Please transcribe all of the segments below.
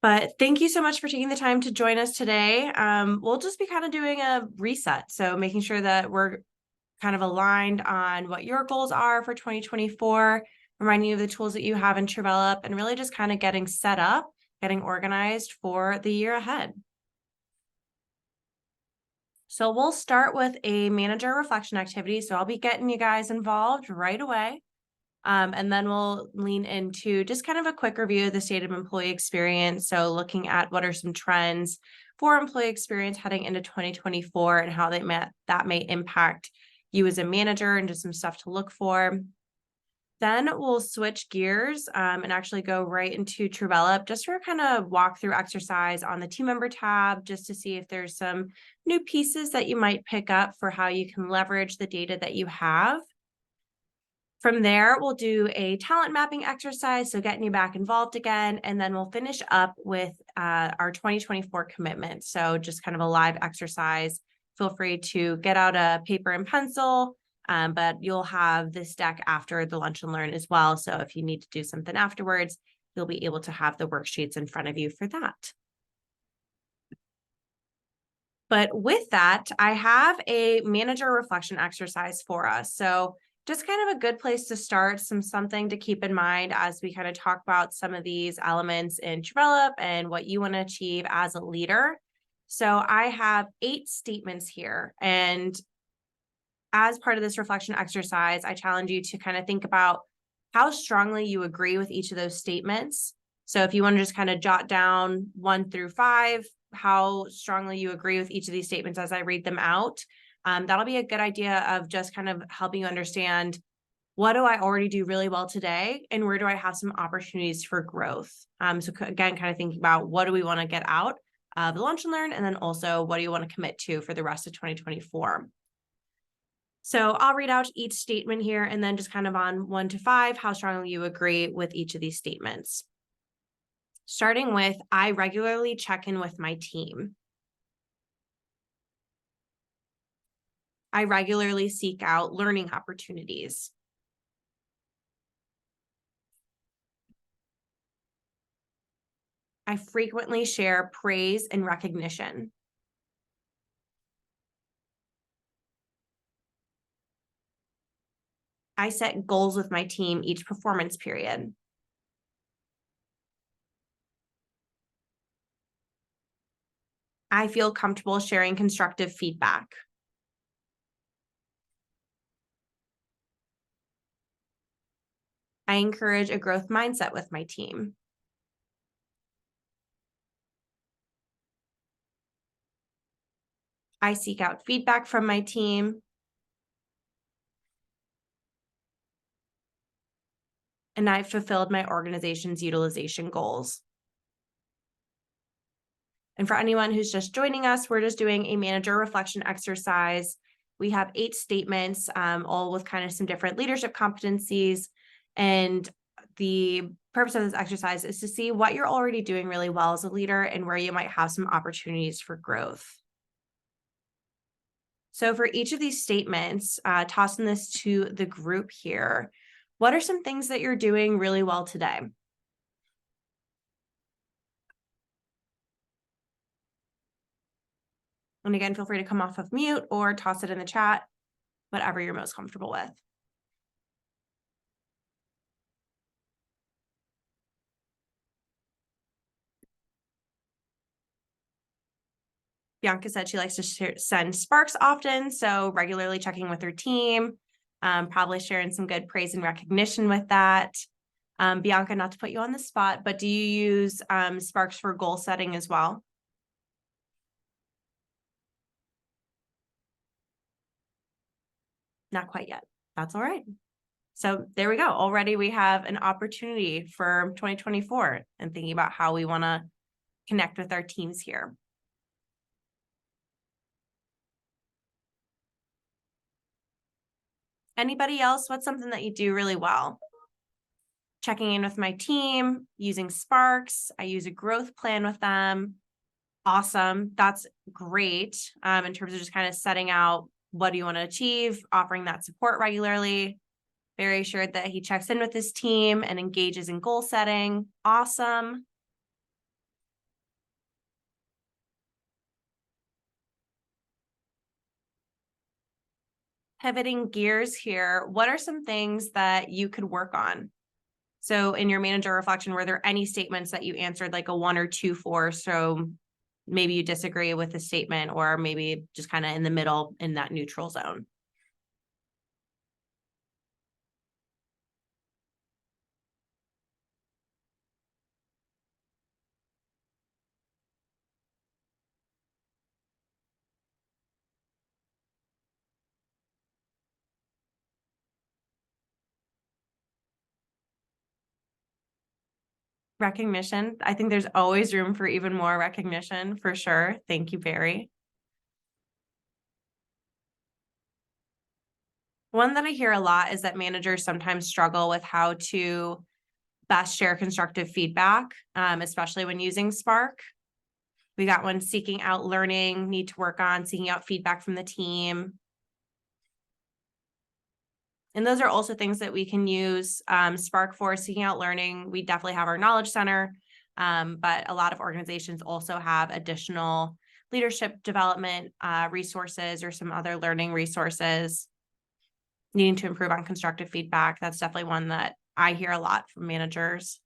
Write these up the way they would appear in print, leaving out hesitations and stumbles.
But thank you so much for taking the time to join us today. We'll just be kind of doing a reset. So making sure that we're kind of aligned on what your goals are for 2024, reminding you of the tools that you have in Truvelop, and really just kind of getting set up, getting organized for the year ahead. So we'll start with a manager reflection activity. So I'll be getting you guys involved right away. And then we'll lean into just kind of a quick review of the state of employee experience. So looking at what are some trends for employee experience heading into 2024 and how that may impact you as a manager and just some stuff to look for. Then we'll switch gears and actually go right into Truvelop just for kind of walkthrough exercise on the team member tab, just to see if there's some new pieces that you might pick up for how you can leverage the data that you have. From there, we'll do a talent mapping exercise, so getting you back involved again, and then we'll finish up with our 2024 commitment. So just kind of a live exercise. Feel free to get out a paper and pencil, but you'll have this deck after the lunch and learn as well. So if you need to do something afterwards, you'll be able to have the worksheets in front of you for that. But with that, I have a manager reflection exercise for us. So just kind of a good place to start, something to keep in mind as we kind of talk about some of these elements in Truvelop and what you want to achieve as a leader. So I have 8 statements here. And as part of this reflection exercise, I challenge you to kind of think about how strongly you agree with each of those statements. So if you want to just kind of jot down 1 through 5, how strongly you agree with each of these statements as I read them out. That'll be a good idea of just kind of helping you understand, what do I already do really well today, and where do I have some opportunities for growth? So again, kind of thinking about what do we want to get out of the lunch and learn, and then also what do you want to commit to for the rest of 2024? So I'll read out each statement here, and then just kind of on 1 to 5, how strongly you agree with each of these statements. Starting with, I regularly check in with my team. I regularly seek out learning opportunities. I frequently share praise and recognition. I set goals with my team each performance period. I feel comfortable sharing constructive feedback. I encourage a growth mindset with my team. I seek out feedback from my team. And I've fulfilled my organization's utilization goals. And for anyone who's just joining us, we're just doing a manager reflection exercise. We have 8 statements, all with kind of some different leadership competencies. And the purpose of this exercise is to see what you're already doing really well as a leader and where you might have some opportunities for growth. So for each of these statements, tossing this to the group here, what are some things that you're doing really well today? And again, feel free to come off of mute or toss it in the chat, whatever you're most comfortable with. Bianca said she likes to send sparks often, so regularly checking with her team, probably sharing some good praise and recognition with that. Bianca, not to put you on the spot, but do you use sparks for goal setting as well? Not quite yet. That's all right. So there we go. Already we have an opportunity for 2024 and thinking about how we want to connect with our teams here. Anybody else? What's something that you do really well? Checking in with my team, using Sparks. I use a growth plan with them. Awesome. That's great. In terms of just kind of setting out, what do you want to achieve, offering that support regularly. Very assured that he checks in with his team and engages in goal setting. Awesome. Pivoting gears here, what are some things that you could work on? So in your manager reflection, were there any statements that you answered like a 1 or 2 for? So maybe you disagree with the statement, or maybe just kind of in the middle in that neutral zone. Recognition. I think there's always room for even more recognition, for sure. Thank you, Barry. One that I hear a lot is that managers sometimes struggle with how to best share constructive feedback, especially when using Spark. We got one: seeking out learning, need to work on seeking out feedback from the team. And those are also things that we can use Spark for. Seeking out learning, we definitely have our knowledge center, but a lot of organizations also have additional leadership development resources or some other learning resources. Needing to improve on constructive feedback, that's definitely one that I hear a lot from managers.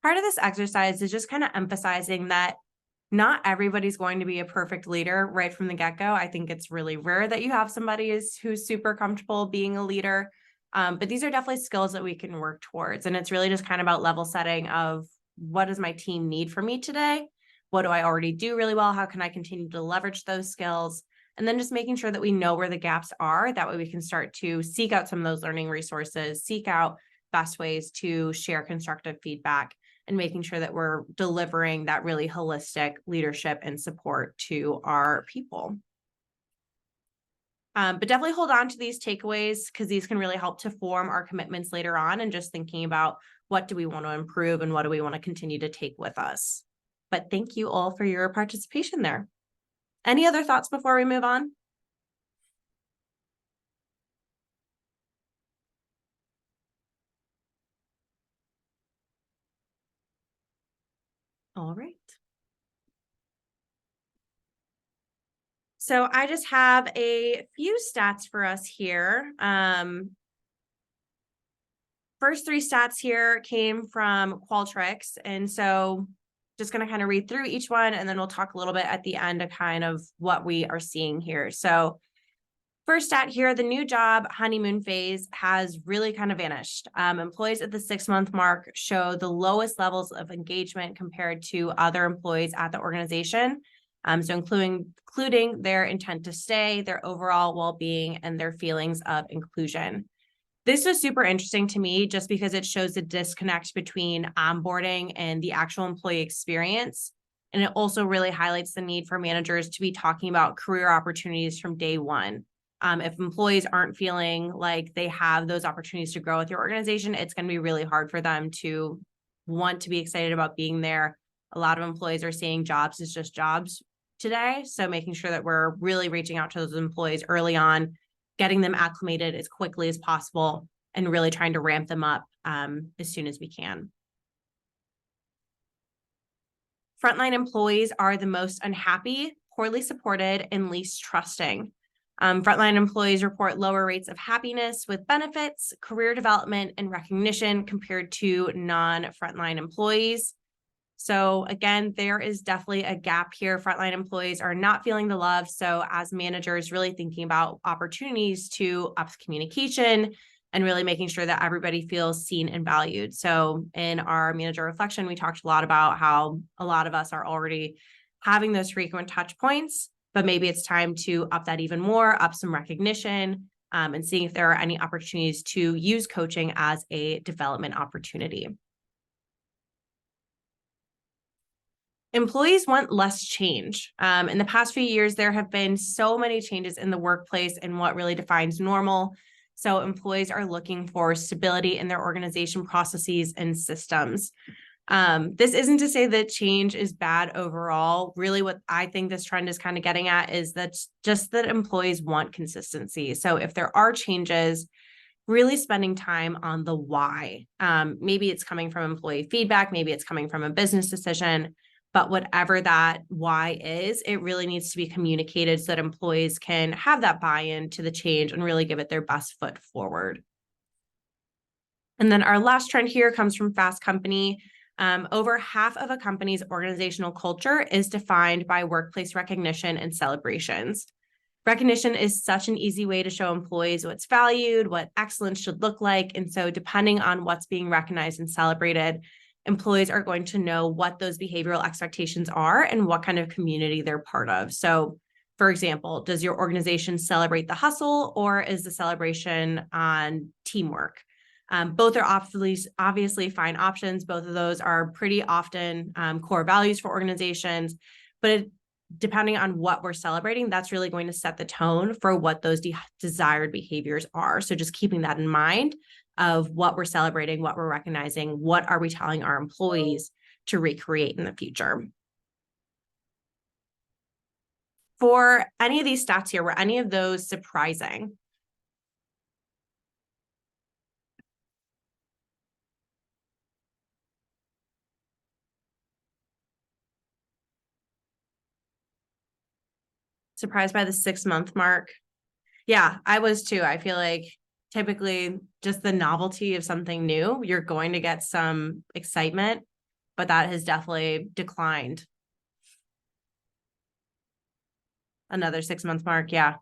Part of this exercise is just kind of emphasizing that not everybody's going to be a perfect leader right from the get-go. I think it's really rare that you have somebody who's super comfortable being a leader. But these are definitely skills that we can work towards. And it's really just kind of about level setting of, what does my team need from me today? What do I already do really well? How can I continue to leverage those skills? And then just making sure that we know where the gaps are. That way we can start to seek out some of those learning resources, seek out best ways to share constructive feedback, and making sure that we're delivering that really holistic leadership and support to our people. But definitely hold on to these takeaways, because these can really help to form our commitments later on, and just thinking about what do we want to improve and what do we want to continue to take with us. But thank you all for your participation there. Any other thoughts before we move on? All right. So I just have a few stats for us here. First 3 stats here came from Qualtrics. And so just going to kind of read through each one, and then we'll talk a little bit at the end of kind of what we are seeing here. So first stat here, the new job honeymoon phase has really kind of vanished. Employees at the 6-month mark show the lowest levels of engagement compared to other employees at the organization. So including their intent to stay, their overall well-being, and their feelings of inclusion. This was super interesting to me just because it shows the disconnect between onboarding and the actual employee experience. And it also really highlights the need for managers to be talking about career opportunities from day one. If employees aren't feeling like they have those opportunities to grow with your organization, it's going to be really hard for them to want to be excited about being there. A lot of employees are seeing jobs as just jobs today. So making sure that we're really reaching out to those employees early on, getting them acclimated as quickly as possible, and really trying to ramp them up as soon as we can. Frontline employees are the most unhappy, poorly supported, and least trusting. Frontline employees report lower rates of happiness with benefits, career development, and recognition compared to non-frontline employees. So again, there is definitely a gap here. Frontline employees are not feeling the love. So as managers, really thinking about opportunities to up communication and really making sure that everybody feels seen and valued. So in our manager reflection, we talked a lot about how a lot of us are already having those frequent touch points, but maybe it's time to up that even more, up some recognition, and seeing if there are any opportunities to use coaching as a development opportunity. Employees want less change. In the past few years, there have been so many changes in the workplace and what really defines normal. So employees are looking for stability in their organization processes and systems. This isn't to say that change is bad overall. Really, what I think this trend is kind of getting at is that just that employees want consistency. So if there are changes, really spending time on the why. Maybe it's coming from employee feedback, maybe it's coming from a business decision, but whatever that why is, it really needs to be communicated so that employees can have that buy-in to the change and really give it their best foot forward. And then our last trend here comes from Fast Company. Over half of a company's organizational culture is defined by workplace recognition and celebrations. Recognition is such an easy way to show employees what's valued, what excellence should look like. And so depending on what's being recognized and celebrated, employees are going to know what those behavioral expectations are and what kind of community they're part of. So for example, does your organization celebrate the hustle, or is the celebration on teamwork? Both are obviously fine options. Both of those are pretty often core values for organizations, but depending on what we're celebrating, that's really going to set the tone for what those desired behaviors are. So just keeping that in mind of what we're celebrating, what we're recognizing, what are we telling our employees to recreate in the future. For any of these stats here, were any of those surprising? Surprised by the 6-month mark? Yeah, I was too. I feel like typically just the novelty of something new, you're going to get some excitement, but that has definitely declined. Another 6-month mark. Yeah.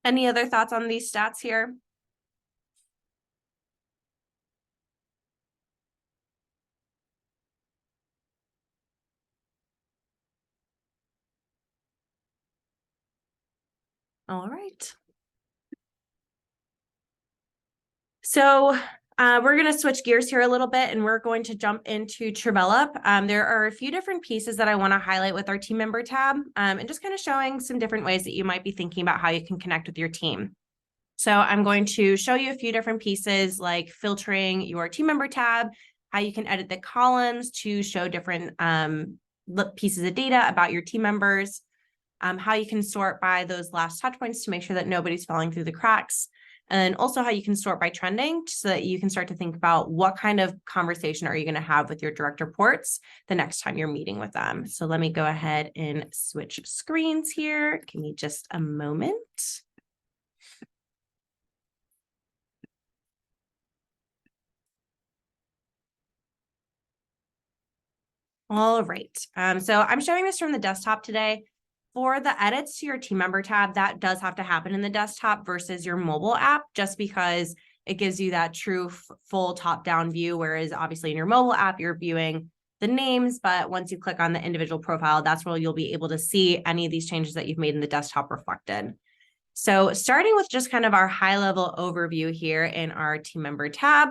Any other thoughts on these stats here? All right. So we're going to switch gears here a little bit, and we're going to jump into Truvelop. There are a few different pieces that I want to highlight with our team member tab, and just kind of showing some different ways that you might be thinking about how you can connect with your team. So I'm going to show you a few different pieces like filtering your team member tab, how you can edit the columns to show different pieces of data about your team members, how you can sort by those last touch points to make sure that nobody's falling through the cracks, and also how you can sort by trending so that you can start to think about what kind of conversation are you going to have with your direct reports the next time you're meeting with them. So let me go ahead and switch screens here. Give me just a moment. All right. So I'm showing this from the desktop today. For the edits to your team member tab, that does have to happen in the desktop versus your mobile app, just because it gives you that true full top-down view, whereas obviously in your mobile app, you're viewing the names, but once you click on the individual profile, that's where you'll be able to see any of these changes that you've made in the desktop reflected. So starting with just kind of our high-level overview here in our team member tab,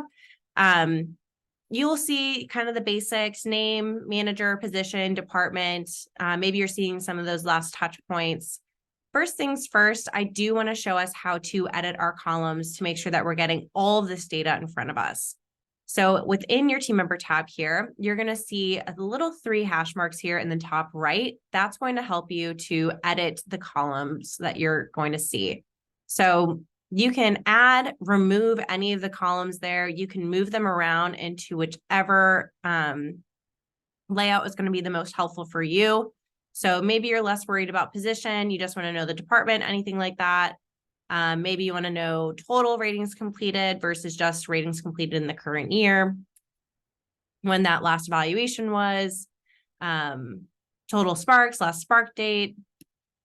you'll see kind of the basics: name, manager, position, department. Maybe you're seeing some of those last touch points. First things first, I do want to show us how to edit our columns to make sure that we're getting all of this data in front of us. So within your team member tab here, you're going to see a little 3 hash marks here in the top right. That's going to help you to edit the columns that you're going to see. So you can add, remove any of the columns there. You can move them around into whichever layout is going to be the most helpful for you. So maybe you're less worried about position. You just want to know the department, anything like that. Maybe you want to know total ratings completed versus just ratings completed in the current year, when that last evaluation was, total sparks, last spark date,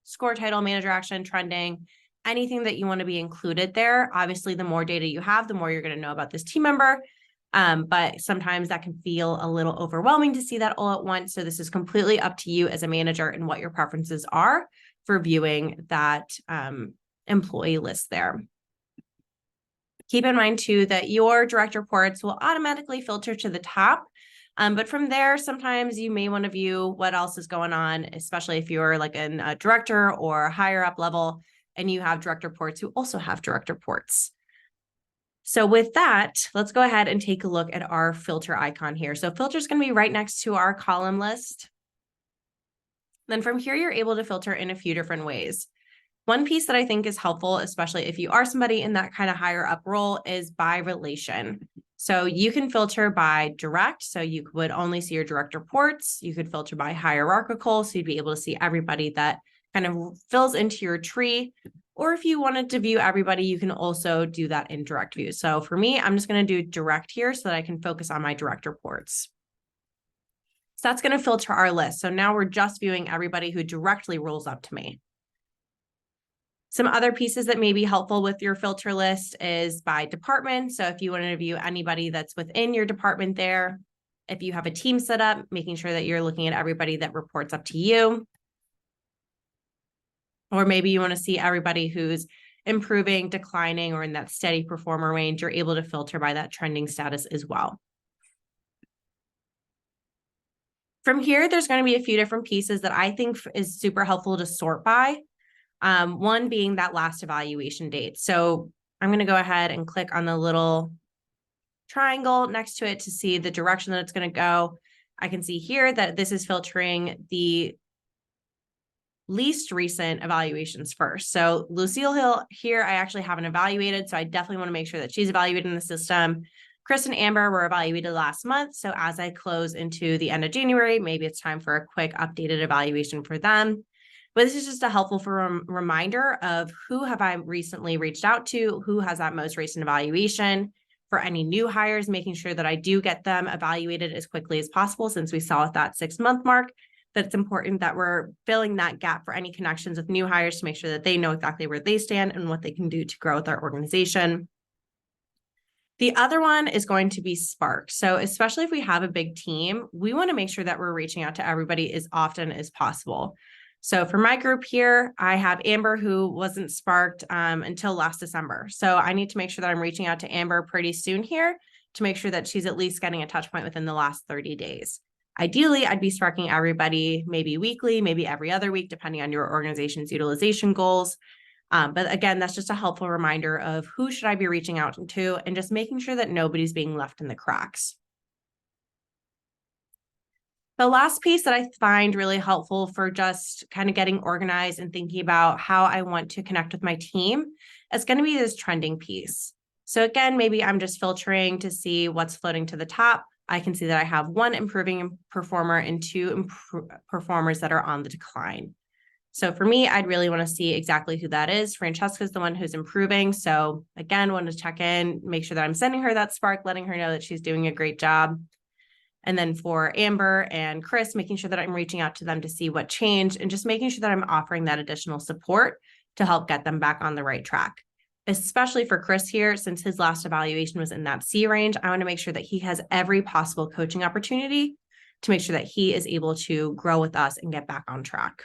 score title, manager action, trending, anything that you want to be included there. Obviously, the more data you have, the more you're going to know about this team member. But sometimes that can feel a little overwhelming to see that all at once. So this is completely up to you as a manager and what your preferences are for viewing that employee list there. Keep in mind too that your direct reports will automatically filter to the top. But from there, sometimes you may want to view what else is going on, especially if you're like a director or higher up level and you have direct reports who also have direct reports. So with that, let's go ahead and take a look at our filter icon here. So filter is going to be right next to our column list. Then from here, you're able to filter in a few different ways. One piece that I think is helpful, especially if you are somebody in that kind of higher up role, is by relation. So you can filter by direct. So you would only see your direct reports. You could filter by hierarchical. So you'd be able to see everybody that kind of fills into your tree. Or if you wanted to view everybody, you can also do that in direct view. So for me, I'm just going to do direct here so that I can focus on my direct reports. So that's going to filter our list. So now we're just viewing everybody who directly rolls up to me. Some other pieces that may be helpful with your filter list is by department. So if you want to view anybody that's within your department there, if you have a team set up, making sure that you're looking at everybody that reports up to you. Or maybe you want to see everybody who's improving, declining, or in that steady performer range. You're able to filter by that trending status as well. From here, there's going to be a few different pieces that I think is super helpful to sort by. One being that last evaluation date. So I'm going to go ahead and click on the little triangle next to it to see the direction that it's going to go. I can see here that this is filtering the least recent evaluations first. So Lucille Hill here, I actually haven't evaluated. So I definitely want to make sure that she's evaluated in the system. Chris and Amber were evaluated last month. So as I close into the end of January, maybe it's time for a quick updated evaluation for them. But this is just a helpful reminder of who have I recently reached out to, who has that most recent evaluation. For any new hires, making sure that I do get them evaluated as quickly as possible, since we saw at that 6-month mark, that it's important that we're filling that gap for any connections with new hires to make sure that they know exactly where they stand and what they can do to grow with our organization. The other one is going to be Spark. So especially if we have a big team, we want to make sure that we're reaching out to everybody as often as possible. So for my group here, I have Amber, who wasn't sparked until last December. So I need to make sure that I'm reaching out to Amber pretty soon here to make sure that she's at least getting a touch point within the last 30 days. Ideally, I'd be sparking everybody maybe weekly, maybe every other week, depending on your organization's utilization goals. But again, that's just a helpful reminder of who should I be reaching out to and just making sure that nobody's being left in the cracks. The last piece that I find really helpful for just kind of getting organized and thinking about how I want to connect with my team is going to be this trending piece. So again, maybe I'm just filtering to see what's floating to the top. I can see that I have one improving performer and two performers that are on the decline. So for me, I'd really want to see exactly who that is. Francesca's the one who's improving. So again, want to check in, make sure that I'm sending her that spark, letting her know that she's doing a great job. And then for Amber and Chris, making sure that I'm reaching out to them to see what changed and just making sure that I'm offering that additional support to help get them back on the right track. Especially for Chris here, since his last evaluation was in that C range, I want to make sure that he has every possible coaching opportunity to make sure that he is able to grow with us and get back on track.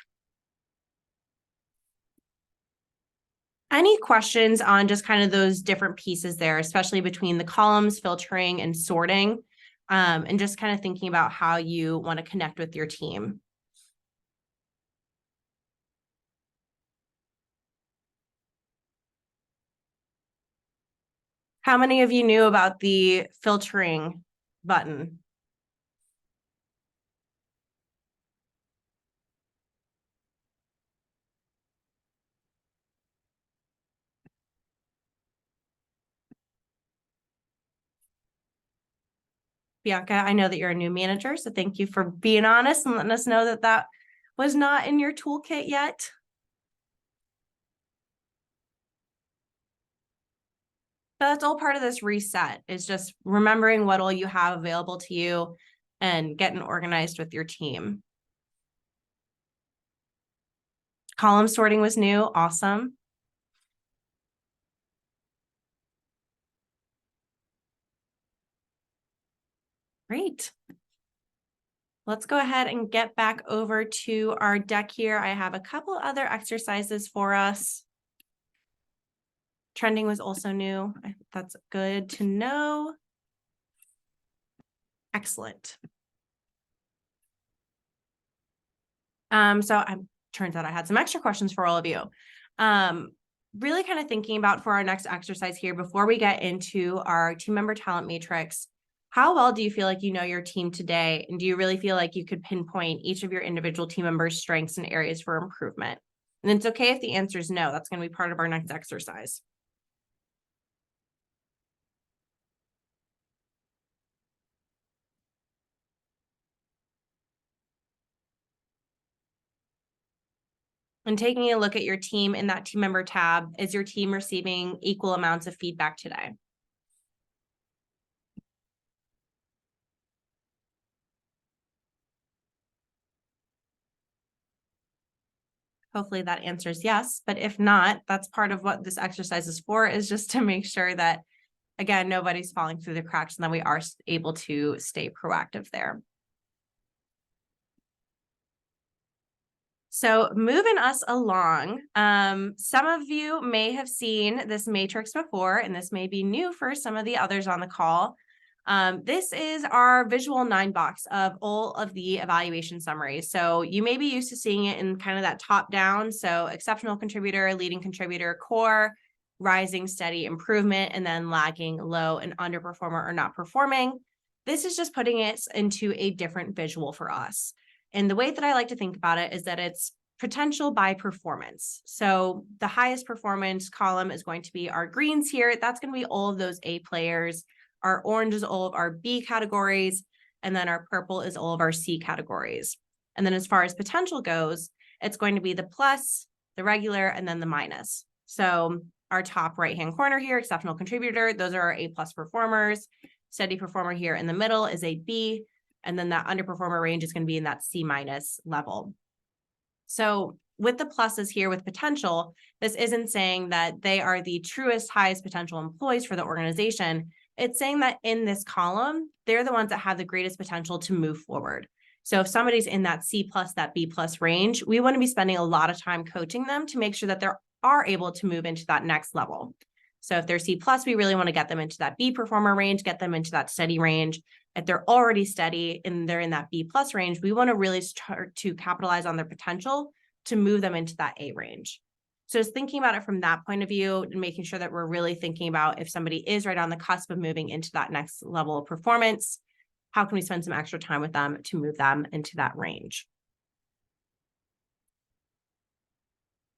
Any questions on just kind of those different pieces there, especially between the columns, filtering and sorting, and just kind of thinking about how you want to connect with your team? How many of you knew about the filtering button? Bianca, I know that you're a new manager, so thank you for being honest and letting us know that that was not in your toolkit yet. But that's all part of this reset, is just remembering what all you have available to you and getting organized with your team. Column sorting was new. Awesome. Great. Let's go ahead and get back over to our deck here. I have a couple other exercises for us. Trending was also new. That's good to know. Excellent. Turns out I had some extra questions for all of you. Really kind of thinking about for our next exercise here, before we get into our team member talent matrix, How well do you feel like you know your team today? And do you really feel like you could pinpoint each of your individual team members' strengths and areas for improvement? And it's okay if the answer is no. That's going to be part of our next exercise. And taking a look at your team in that team member tab, is your team receiving equal amounts of feedback today? Hopefully that answers yes, but if not, that's part of what this exercise is for, is just to make sure that, again, nobody's falling through the cracks and that we are able to stay proactive there. So moving us along, some of you may have seen this matrix before, and this may be new for some of the others on the call. This is our visual 9-box of all of the evaluation summaries. So you may be used to seeing it in kind of that top down. So exceptional contributor, leading contributor, core, rising, steady, improvement, and then lagging, low, and underperformer or not performing. This is just putting it into a different visual for us. And the way that I like to think about it is that it's potential by performance. So the highest performance column is going to be our greens here. That's going to be all of those A players. Our orange is all of our B categories. And then our purple is all of our C categories. And then as far as potential goes, it's going to be the plus, the regular, and then the minus. So our top right-hand corner here, exceptional contributor, those are our A+ performers. Steady performer here in the middle is a B. And then that underperformer range is going to be in that C- level. So with the pluses here with potential, this isn't saying that they are the truest, highest potential employees for the organization. It's saying that in this column, they're the ones that have the greatest potential to move forward. So if somebody's in that C+, that B+ range, we want to be spending a lot of time coaching them to make sure that they are able to move into that next level. So if they're C+, we really want to get them into that B performer range, get them into that steady range. If they're already steady and they're in that B+ range, we want to really start to capitalize on their potential to move them into that A range. So just thinking about it from that point of view and making sure that we're really thinking about if somebody is right on the cusp of moving into that next level of performance, how can we spend some extra time with them to move them into that range?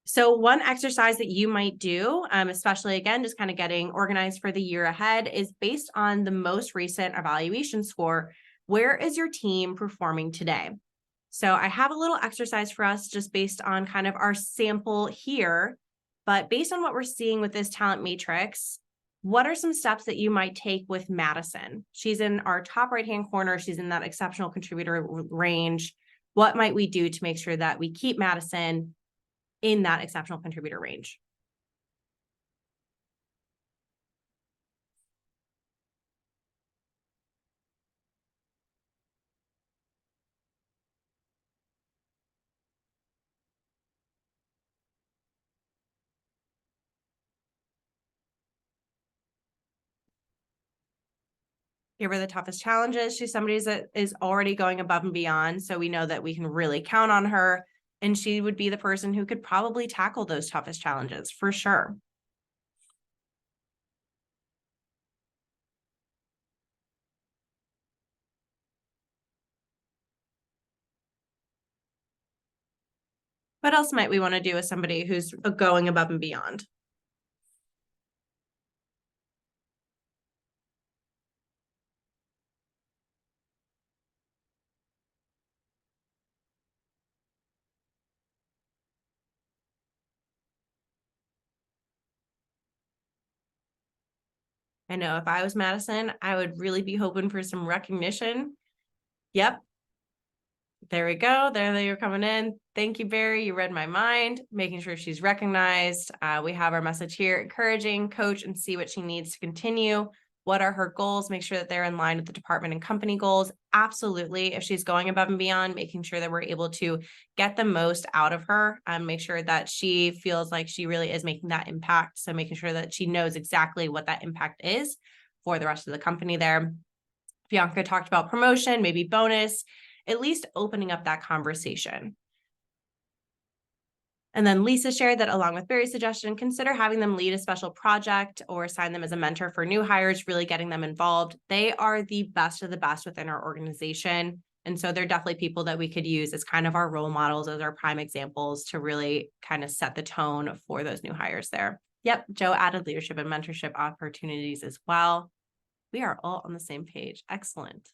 So one exercise that you might do, especially again, just kind of getting organized for the year ahead, is based on the most recent evaluation score. Where is your team performing today? So I have a little exercise for us just based on kind of our sample here, but based on what we're seeing with this talent matrix, what are some steps that you might take with Madison? She's in our top right-hand corner. She's in that exceptional contributor range. What might we do to make sure that we keep Madison in that exceptional contributor range? Give her the toughest challenges. She's somebody that is already going above and beyond. So we know that we can really count on her. And she would be the person who could probably tackle those toughest challenges for sure. What else might we want to do with somebody who's going above and beyond? I know if I was Madison, I would really be hoping for some recognition. Yep. There we go. There they are coming in. Thank you, Barry. You read my mind, making sure she's recognized. We have our message here, encouraging, coach, and see what she needs to continue. What are her goals? Make sure that they're in line with the department and company goals. Absolutely. If she's going above and beyond, making sure that we're able to get the most out of her and make sure that she feels like she really is making that impact. So making sure that she knows exactly what that impact is for the rest of the company there. Bianca talked about promotion, maybe bonus, at least opening up that conversation. And then Lisa shared that along with Barry's suggestion, consider having them lead a special project or assign them as a mentor for new hires, really getting them involved. They are the best of the best within our organization. And so they're definitely people that we could use as kind of our role models, as our prime examples to really kind of set the tone for those new hires there. Yep, Joe added leadership and mentorship opportunities as well. We are all on the same page. Excellent.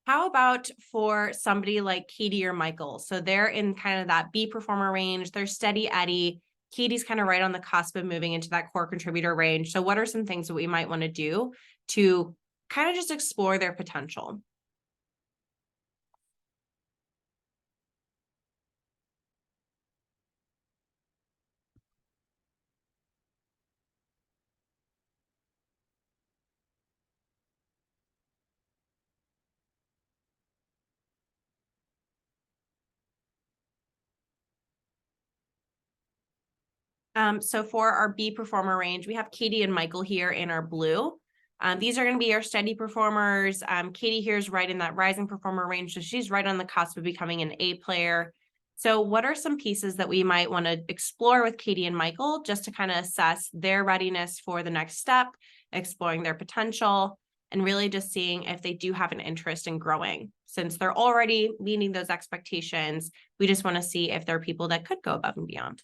How about for somebody like Katie or Michael? So they're in kind of that B performer range. They're steady Eddie. Katie's kind of right on the cusp of moving into that core contributor range. So what are some things that we might want to do to kind of just explore their potential? So for our B performer range, we have Katie and Michael here in our blue. These are going to be our steady performers. Katie here is right in that rising performer range. So she's right on the cusp of becoming an A player. So what are some pieces that we might want to explore with Katie and Michael just to kind of assess their readiness for the next step, exploring their potential, and really just seeing if they do have an interest in growing. Since they're already meeting those expectations, we just want to see if there are people that could go above and beyond.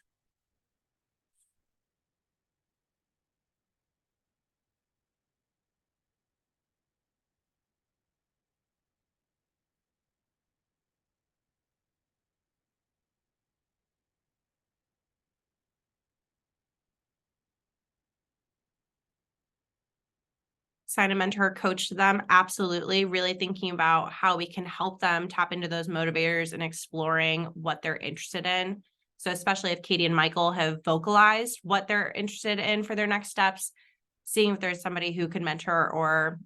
Sign a mentor coach to them. Absolutely. Really thinking about how we can help them tap into those motivators and exploring what they're interested in. So especially if Katie and Michael have vocalized what they're interested in for their next steps, seeing if there's somebody who can mentor or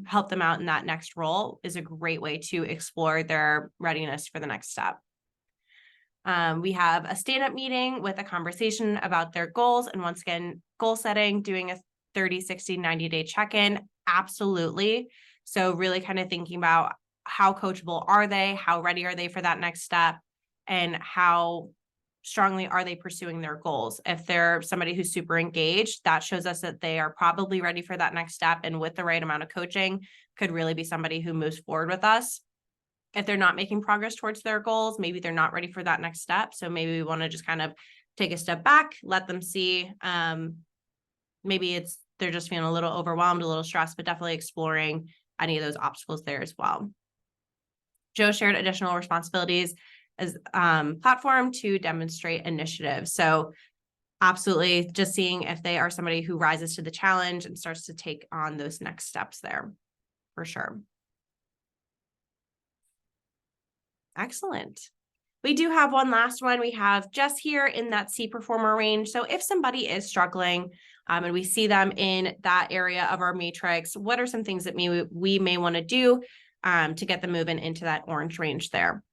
help them out in that next role is a great way to explore their readiness for the next step. We have a stand-up meeting with a conversation about their goals. And once again, goal setting, doing a 30, 60, 90-day check-in. Absolutely. So really kind of thinking about how coachable are they? How ready are they for that next step? And how strongly are they pursuing their goals? If they're somebody who's super engaged, that shows us that they are probably ready for that next step. And with the right amount of coaching, could really be somebody who moves forward with us. If they're not making progress towards their goals, maybe they're not ready for that next step. So maybe we want to just kind of take a step back, let them see. Maybe they're just feeling a little overwhelmed, a little stressed, but definitely exploring any of those obstacles there as well. Joe shared additional responsibilities as platform to demonstrate initiative. So absolutely just seeing if they are somebody who rises to the challenge and starts to take on those next steps there for sure. Excellent. We do have one last one. We have Jess here in that C performer range. So if somebody is struggling and we see them in that area of our matrix, what are some things that we may want to do to get them moving into that orange range there?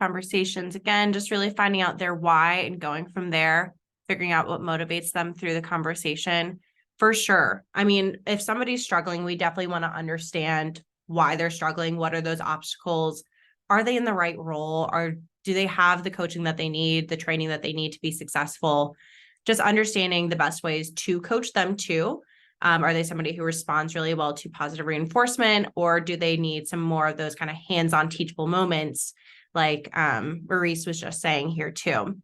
Conversations, again, just really finding out their why and going from there, figuring out what motivates them through the conversation. For sure. I mean, if somebody's struggling, we definitely want to understand why they're struggling. What are those obstacles? Are they in the right role? Or do they have the coaching that they need, the training that they need to be successful? Just understanding the best ways to coach them too. Are they somebody who responds really well to positive reinforcement, or do they need some more of those kind of hands-on teachable moments like Maurice was just saying here too?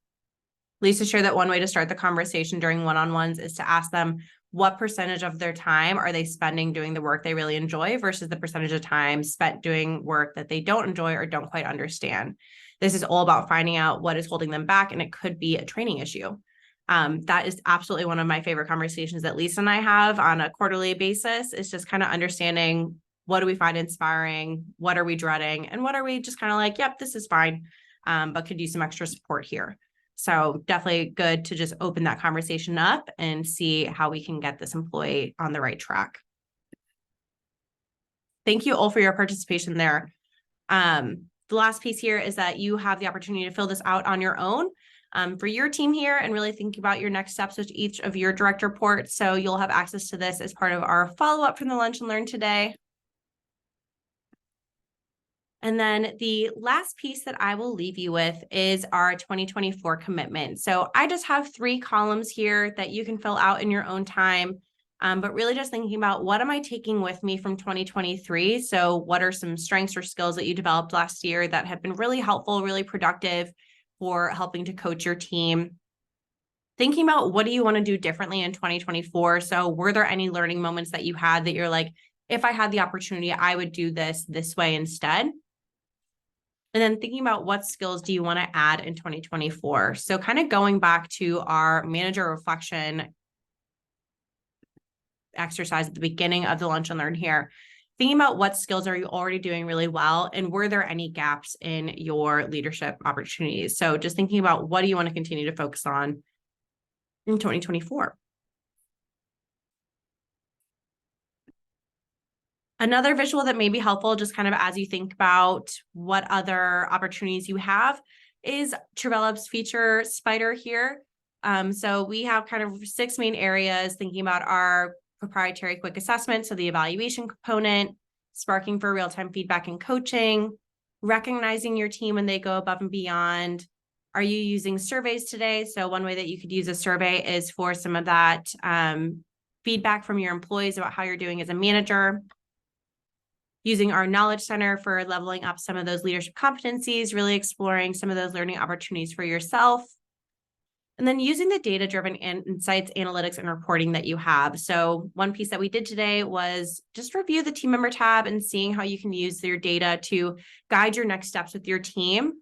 Lisa shared that one way to start the conversation during one-on-ones is to ask them what percentage of their time are they spending doing the work they really enjoy versus the percentage of time spent doing work that they don't enjoy or don't quite understand. This is all about finding out what is holding them back, and it could be a training issue. That is absolutely one of my favorite conversations that Lisa and I have on a quarterly basis. Is just kind of understanding, what do we find inspiring? What are we dreading? And what are we just kind of like, yep, this is fine, but could use some extra support here. So definitely good to just open that conversation up and see how we can get this employee on the right track. Thank you all for your participation there. The last piece here is that you have the opportunity to fill this out on your own for your team here and really think about your next steps with each of your direct reports. So you'll have access to this as part of our follow-up from the Lunch and Learn today. And then the last piece that I will leave you with is our 2024 commitment. So I just have 3 columns here that you can fill out in your own time. But really just thinking about, what am I taking with me from 2023? So what are some strengths or skills that you developed last year that have been really helpful, really productive for helping to coach your team? Thinking about, what do you want to do differently in 2024? So were there any learning moments that you had that you're like, if I had the opportunity, I would do this way instead? And then thinking about, what skills do you want to add in 2024? So kind of going back to our manager reflection exercise at the beginning of the Lunch and Learn here, thinking about what skills are you already doing really well, and were there any gaps in your leadership opportunities? So just thinking about, what do you want to continue to focus on in 2024? Another visual that may be helpful, just kind of as you think about what other opportunities you have, is Truvelop's feature spider here. So we have kind of 6 main areas, thinking about our proprietary quick assessment, so the evaluation component, sparking for real-time feedback and coaching, recognizing your team when they go above and beyond. Are you using surveys today? So one way that you could use a survey is for some of that feedback from your employees about how you're doing as a manager. Using our knowledge center for leveling up some of those leadership competencies, really exploring some of those learning opportunities for yourself. And then using the data-driven insights, analytics, and reporting that you have. So one piece that we did today was just review the team member tab and seeing how you can use your data to guide your next steps with your team.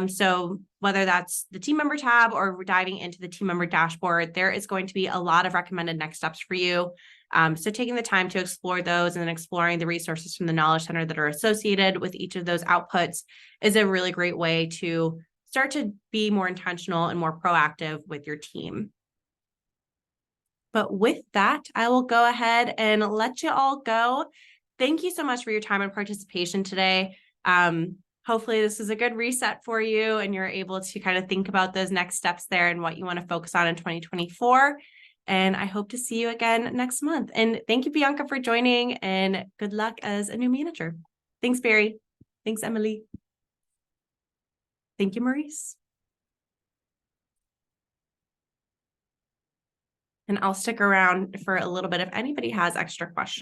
So whether that's the team member tab or diving into the team member dashboard, there is going to be a lot of recommended next steps for you. So taking the time to explore those and then exploring the resources from the Knowledge Center that are associated with each of those outputs is a really great way to start to be more intentional and more proactive with your team. But with that, I will go ahead and let you all go. Thank you so much for your time and participation today. Hopefully this is a good reset for you and you're able to kind of think about those next steps there and what you want to focus on in 2024. And I hope to see you again next month. And thank you, Bianca, for joining, and good luck as a new manager. Thanks, Barry. Thanks, Emily. Thank you, Maurice. And I'll stick around for a little bit if anybody has extra questions.